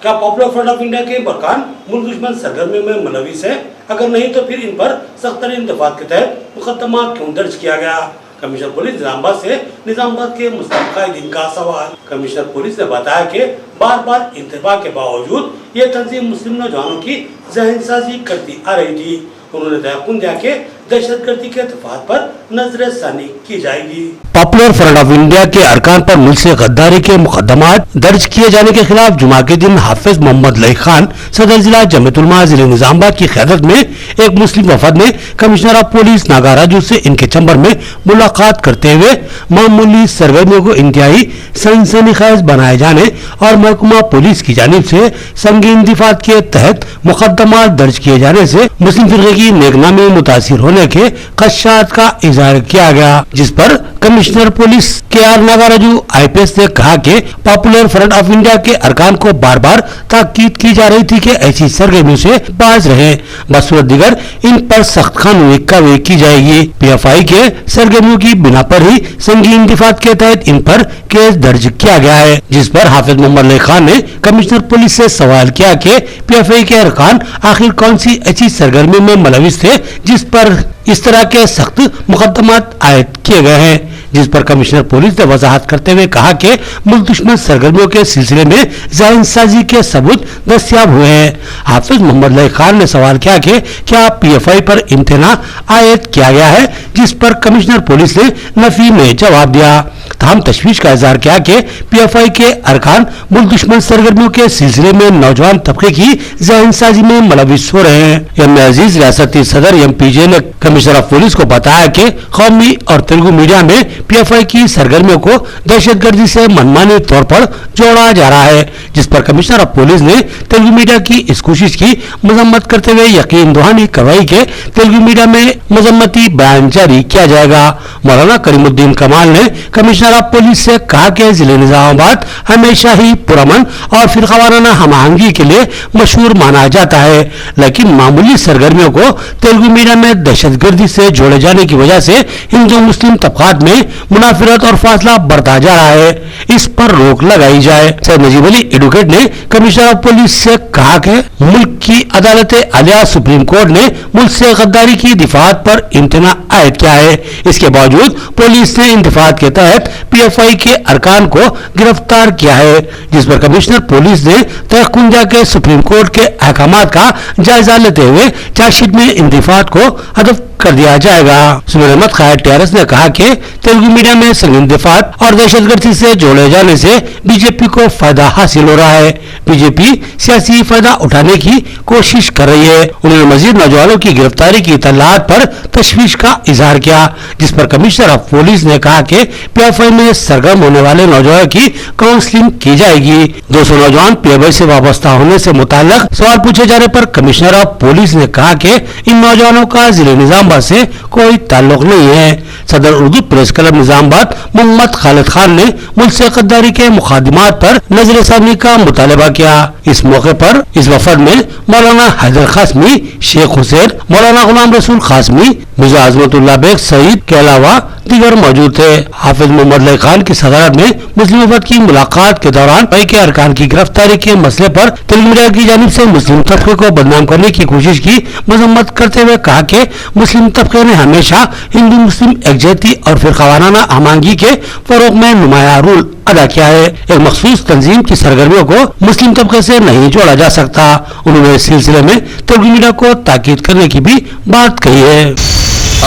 क्या popular front of India के अरकान मुल्क दुश्मन सरगर्मियों में मुलविस है? अगर नहीं तो फिर इन पर सख्त तरीन दफात के तहत मुकदमा क्यों दर्ज किया गया? कमिश्नर पुलिस निजामाबाद से निजामाबाद के मुस्लिम कायदीन का सवाल। कमिश्नर पुलिस ने बताया कि बार बार इंतबा के बावजूद ये तंजीम मुस्लिम नौजवानों की जहनसाजी करती आ रही थी। उन्होंने तयक़ुन दिया कि दहशतगर्दी के दफात पर नजरसानी की जाएगी। पॉपुलर फ्रंट ऑफ इंडिया के अरकान पर मुल्क से गद्दारी के मुकदमात दर्ज किए जाने के खिलाफ जुमा के दिन हाफिज मोहम्मद लई खान सदर जिला जमीयत उलमा जिले निजामाबाद की क़यादत में एक मुस्लिम वफद ने commissioner of police Naga Raju से इनके चैम्बर में मुलाकात करते हुए मामूली सरगर्मियों को इंतहाई सनसनीखेज बनाए जाने और महकमा पुलिस की जानिब से संगीन दिफात के तहत मुकदमा दर्ज किए जाने से मुस्लिम फिरके की नेकनामी मुतासिर होने के खदशात का इजहार किया गया, जिस पर कमिश्नर पुलिस के नागा राजू IPS ने कहा कि पॉपुलर फ्रंट ऑफ इंडिया के अरकान को बार बार ताकीद की जा रही थी कि ऐसी सरगर्मियों से बाज रहे, बसूरत दिगर इन पर सख्त कानूनी कार्रवाई की जाएगी। PFI के सरगर्मियों की बिना पर ही संगीन दिफात के तहत इन पर केस दर्ज किया गया है, जिस पर हाफिज मोहम्मद लई खान ने कमिश्नर पुलिस से सवाल किया कि PFI के अरकान आखिर कौन सी ऐसी सरगर्मियों में मुलविस थे जिस पर इस तरह के सख्त मुकदमात आयद किए गए हैं, जिस पर कमिश्नर पुलिस ने वजाहत करते हुए कहा कि मुल्क दुश्मन सरगर्मियों के सिलसिले में ज़हनसाजी के सबूत दस्तयाब हुए हैं। हाफिज मोहम्मद लई खान ने सवाल किया कि क्या PFI पर इम्तना आयद किया गया है, जिस पर कमिश्नर पुलिस ने नफी में जवाब दिया। तमाम तशवीश का इजहार किया कि PFI के अरकान मुल्क दुश्मन सरगर्मियों के सिलसिले में नौजवान तबके की ज़हनसाजी में मुलविस हो रहे हैं। एम.ए. अजीज रियासती सदर MPJ ने कमिश्नर ऑफ पुलिस को बताया कि कौमी और तेलुगु मीडिया में PFI की सरगर्मियों को दहशतगर्दी से मनमानी तौर पर जोड़ा जा रहा है, जिस पर कमिश्नर ऑफ पुलिस ने तेलुगु मीडिया की इस कोशिश की मजम्मत करते हुए यकीन दहानी करवाई कि तेलुगु मीडिया में मजम्मती बयान जारी किया जाएगा। मौलाना करीमुद्दीन कमाल ने कमिश्नर ऑफ पुलिस से कहा कि जिले निजामाबाद हमेशा ही पुरअमन और फिरकावाराना हमाहंगी के लिए मशहूर माना जाता है, लेकिन मामूली सरगर्मियों को तेलुगु मीडिया में दहशतगर्दी से जोड़े जाने की वजह से हिंदू मुस्लिम तबकात में मुनाफिरत और फासला बढ़ता जा रहा है, इस पर रोक लगाई जाए। सैयद नजीब अली एडवोकेट ने कमिश्नर ऑफ पुलिस से कहा कि मुल्क की अदालत आलिया सुप्रीम कोर्ट ने मुल्क से गद्दारी की दिफात पर इम्तना आयद किया है। इसके बावजूद पुलिस ने इन दिफात के तहत PFI के अरकान को गिरफ्तार किया है, जिस पर कमिश्नर पुलिस ने तयक़ुन दिया कि सुप्रीम कोर्ट के अहकामात का जायजा लेते हुए चार्जशीट में इन दिफात को हदफ कर दिया जाएगा। सुमेर अहमद खैर TRS ने कहा कि तेलुगु मीडिया में संगीन दिफात और दहशतगर्दी से जोड़े जाने से BJP को फायदा हासिल हो रहा है। BJP सियासी फायदा उठाने की कोशिश कर रही है। उन्होंने मजीद नौजवानों की गिरफ्तारी की इत्तलात पर तशवीश का इजहार किया, जिस पर कमिश्नर ऑफ पुलिस ने कहा कि PFI में सरगर्म होने वाले नौजवानों की काउंसलिंग की जाएगी। 200 नौजवान PFI से वाबस्ता होने से मुताल्लिक सवाल पूछे जाने पर कमिश्नर ऑफ पुलिस ने कहा कि इन नौजवानों का जिले निजामाबाद से कोई ताल्लुक नहीं है। सदर उर्दू प्रेस क्लब निजामाबाद मोहम्मद खालिद खान ने मुल्क से गद्दारी के मुकदमात पर नजरसानी का मुतालबा किया। इस मौके पर इस वफद में मौलाना हैदर कासमी, शेख हुसैन, मौलाना गुलाम रसूल कासमी, मिर्जा अजमतुल्लाह बेग सईद के अलावा दीगर मौजूद थे। हाफिज मोहम्मद लई खान की सदारत में मुस्लिम वफद की मुलाकात के दौरान PFI के अरकान की गिरफ्तारी के मसले पर तेलुगु मीडिया की जानिब से मुस्लिम तबके को बदनाम करने की कोशिश की मजम्मत करते हुए कहा कि मुस्लिम तबके ने हमेशा हिंदू मुस्लिम एकजहती और फिरकावाराना हमाहंगी के फरोग में नुमाया रोल अदा किया है। एक मखसूस तंजीम की सरगर्मियों को मुस्लिम तबके से नहीं जोड़ा जा सकता। उन्होंने इस सिलसिले में तेलुगु मीडिया को ताकीद करने की भी बात कही है।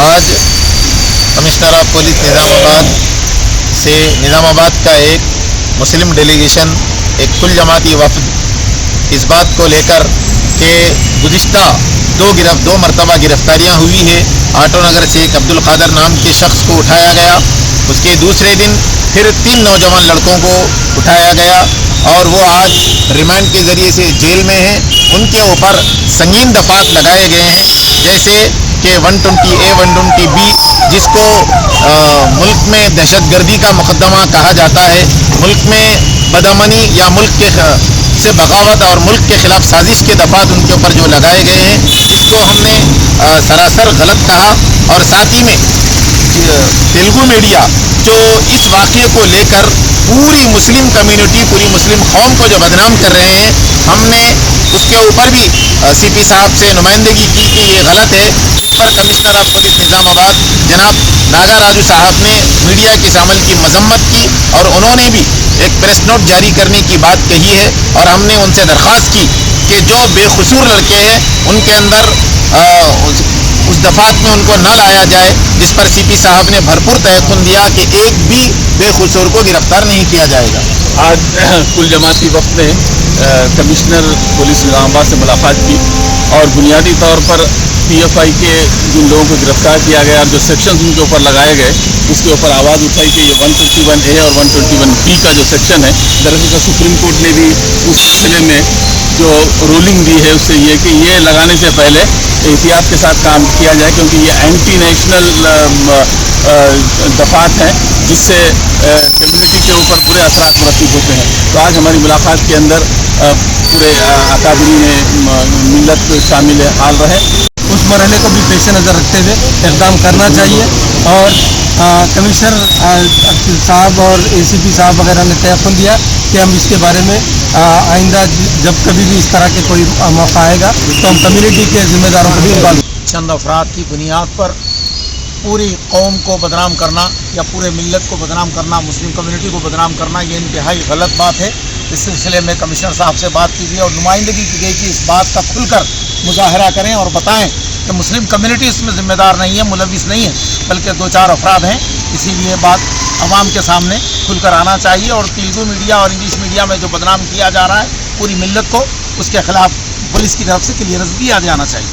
आज कमिश्नर ऑफ पुलिस निजामाबाद से निजामाबाद का एक मुस्लिम डेलीगेशन, एक कुल जमाती वफद इस बात को लेकर कि गुज़िश्ता दो मरतबा गिरफ्तारियां हुई है। आटो नगर से एक अब्दुल कादर नाम के शख्स को उठाया गया, उसके दूसरे दिन फिर 3 नौजवान लड़कों को उठाया गया और वो आज रिमांड के ज़रिए से जेल में हैं। उनके ऊपर संगीन दफात लगाए गए हैं, जैसे कि 120A 120B, जिसको मुल्क में दहशतगर्दी का मुकदमा कहा जाता है। मुल्क में बदअमनी या मुल्क के से बगावत और मुल्क के खिलाफ साजिश के दफात उनके ऊपर जो लगाए गए हैं, इसको हमने सरासर गलत कहा। और साथ ही में तेलुगु मीडिया जो इस वाक़े को लेकर पूरी मुस्लिम कम्युनिटी, पूरी मुस्लिम कौम को जो बदनाम कर रहे हैं, ہم نے اس کے اوپر بھی سی پی صاحب سے نمائندگی کی کہ یہ غلط ہے، جس پر کمشنر آف پولیس نظام آباد جناب ناگا راجو صاحب نے میڈیا کے اس عمل کی مذمت کی، اور انہوں نے بھی ایک پریس نوٹ جاری کرنے کی بات کہی ہے، اور ہم نے ان سے درخواست کی کہ جو بے قصور لڑکے ہیں ان کے اندر اس دفعات میں ان کو نہ لایا جائے، جس پر سی پی صاحب نے بھرپور تیقن دیا کہ ایک بھی بے قصور کو گرفتار نہیں کیا جائے گا۔ آج کل جماعتی وفد نے کمشنر پولیس نظام آباد سے ملاقات کی، اور بنیادی طور پر پی ایف آئی کے جن لوگوں کو گرفتار کیا گیا اور جو سیکشنز ان کے اوپر لگائے گئے اس کے اوپر آواز اٹھائی کہ یہ 121A اور 121B کا جو سیکشن ہے، دراصل سپریم کورٹ نے بھی اس سلسلے میں جو رولنگ دی ہے اس سے یہ کہ یہ لگانے سے پہلے احتیاط کے ساتھ کام کیا جائے، کیونکہ یہ اینٹی نیشنل دفعات ہیں جس سے کمیونٹی کے اوپر برے اثرات مرتب ہوتے ہیں۔ تو آج ہماری ملاقات کے اندر پورے اکابرین ملت شامل حال رہے۔ اس مرحلے کو بھی پیش نظر رکھتے ہوئے اقدام کرنا چاہیے، اور کمشنر صاحب اور اے سی پی صاحب وغیرہ نے تیقن دیا کہ ہم اس کے بارے میں آئندہ جب کبھی بھی اس طرح کے کوئی موقع آئے گا تو ہم کمیونٹی کے ذمہ داروں کو بھی انوالو۔ چند افراد کی بنیاد پر پوری قوم کو بدنام کرنا یا پورے ملت کو بدنام کرنا، مسلم کمیونٹی کو بدنام کرنا، یہ انتہائی غلط بات ہے۔ اس سلسلے میں کمشنر صاحب سے بات کی گئی اور نمائندگی کی گئی کہ اس بات کا کھل کر مظاہرہ کریں اور بتائیں کہ مسلم کمیونٹی اس میں ذمہ دار نہیں ہے، ملوث نہیں ہے، بلکہ 2-4 افراد ہیں۔ اسی لیے بات عوام کے سامنے کھل کر آنا چاہیے، اور تیلگو میڈیا اور انگلش میڈیا میں جو بدنام کیا جا رہا ہے پوری ملت کو، اس کے خلاف پولیس کی طرف سے کلیئرنس دیا جانا چاہیے۔